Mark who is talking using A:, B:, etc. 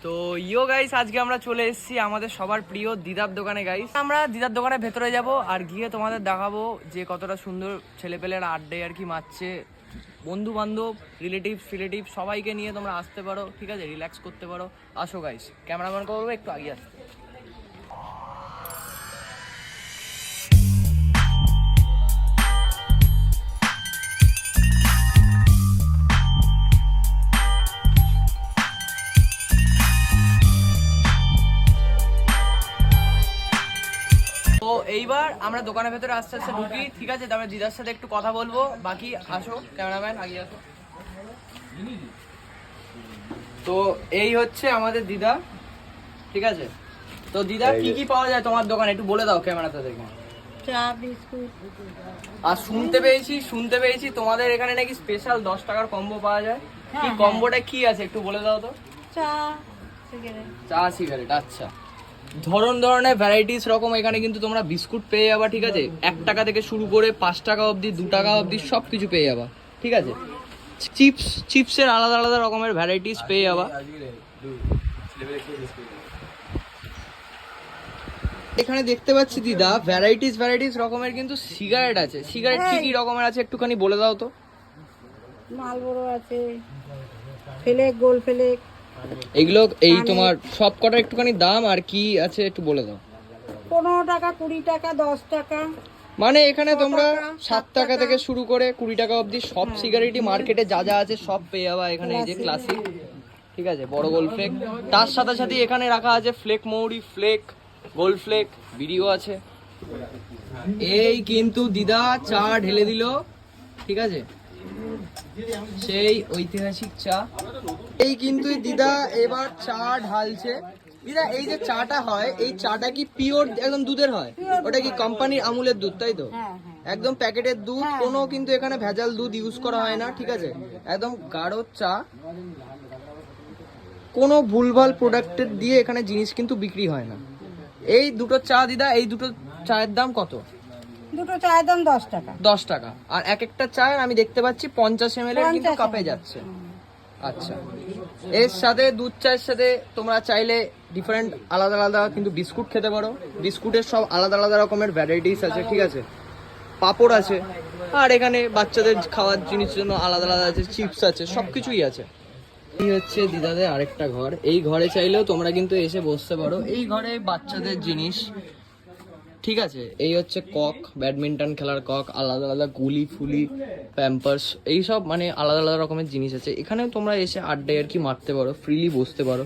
A: তো ইয়ো গাইস, আজকে আমরা চলে এসেছি আমাদের সবার প্রিয় দিদার দোকানে গাইস। আমরা দিদার দোকানের ভেতরে যাব আর গিয়ে তোমাদের দেখাবো যে কতটা সুন্দর ছেলেপেলেরা আড্ডায় আর কি মারছে। বন্ধু বান্ধব, রিলেটিভ সবাইকে নিয়ে তোমরা আসতে পারো, ঠিক আছে, রিল্যাক্স করতে পারো। আসো গাইস, ক্যামেরাম্যান করবো একটু আগে আসতে। তো এইবার আমরা দোকানের ভেতরে আস্তে আস্তে ঢুকি, ঠিক আছে। তারপরে দিদার সাথে একটু কথা বলবো। বাকি আসো, ক্যামেরাম্যান আগে আসো। তো এই হচ্ছে আমাদের দিদা, ঠিক আছে। তো দিদা, কি কি পাওয়া যায় তোমার দোকানে একটু বলে দাও ক্যামেরাতে দেখে।
B: চা বিস্কুট।
A: আর শুনতে পেয়েছি তোমাদের এখানে নাকি স্পেশাল 10 টাকার কম্বো পাওয়া যায়। কি
B: হ্যাঁ,
A: কম্বোটা কি আছে একটু বলে দাও তো।
B: চা সিগারেট।
A: চা সিগারেট, আচ্ছা। ধরনের ভ্যারাইটিস রকম এখানে কিন্তু তোমরা বিস্কুট পেয়ে যাবা, ঠিক আছে। 1 টাকা থেকে শুরু করে 5 টাকা অবধি, 2 টাকা অবধি সব কিছু পেয়ে যাবা, ঠিক আছে। চিপসের আলাদা রকমের ভ্যারাইটিস পেয়ে যাবা। এখানে দেখতে পাচ্ছি দিদা ভ্যারাইটিস রকমের কিন্তু সিগারেট আছে। সিগারেট কি রকমের আছে একটুখানি বলে দাও তো।
B: মালবড়ো আছে, ফ্লেক, গোল ফ্লেক।
A: এগুলো এই তোমার সব কটা একটুখানি দাম আর কি আছে একটু বলে দাও।
B: 15 টাকা, 20 টাকা, 10 টাকা।
A: মানে এখানে তোমরা 7 টাকা
B: টাকা
A: থেকে শুরু করে 20 টাকা অবধি সব সিগারেটই মার্কেটে যা আছে সব পেয়ে যাবা এখানে। এই যে ক্লাসিক, ঠিক আছে, বড় গোল ফ্লেক। তার সাথে এখানে রাখা আছে ফ্লেক মৌরি, ফ্লেক, গোল ফ্লেক, ভিডিও আছে। এই কিন্তু দিদা চা ঢেলে দিল, ঠিক আছে, সেই ঐতিহাসিক চা। এই কিন্তু দিদা এবার চা ঢালছে। দিদা, এই যে চাটা হয়, এই চাটা কি পিওর একদম দুধের হয়? ওটা কি কোম্পানির আমুলের দুধ, তাই তো?
B: হ্যাঁ,
A: একদম প্যাকেটের দুধ, কোনো কিন্তু এখানে ভেজাল দুধ ইউজ করা হয় না, ঠিক আছে। একদম গাঢ় চা, কোনো ভুলভাল প্রোডাক্টের দিয়ে এখানে জিনিস কিন্তু বিক্রি হয় না। এই দুটো চা দিদা, এই দুটো চায়ের দাম কত?
B: দুটো চায়ের দাম 10 টাকা।
A: 10 টাকা। আর এক একটা চায়ের আমি দেখতে পাচ্ছি 50 ml এর কিন্তু কাপে যাচ্ছে। আচ্ছা, এর সাথে দুধ চায়ের সাথে তোমরা চাইলে ডিফারেন্ট আলাদা কিন্তু বিস্কুট খেতে পারো। বিস্কুটের সব আলাদা রকমের ভ্যারাইটিস আছে, ঠিক আছে। পাপড় আছে, আর এখানে বাচ্চাদের খাওয়ার জিনিসের জন্য আলাদা আছে, চিপস আছে, সবকিছুই আছে। এই হচ্ছে দিদাদের আরেকটা ঘর। এই ঘরে চাইলেও তোমরা কিন্তু এসে বসতে পারো। এই ঘরে বাচ্চাদের জিনিস, ঠিক আছে। এই হচ্ছে কক, ব্যাডমিন্টন খেলার কক, আলাদা গুলি ফুলি, প্যাম্পার্স, এইসব মানে আলাদা রকমের জিনিস আছে। এখানে তোমরা এসে আড্ডায় আর কি মারতে পারো, ফ্রিলি বসতে পারো।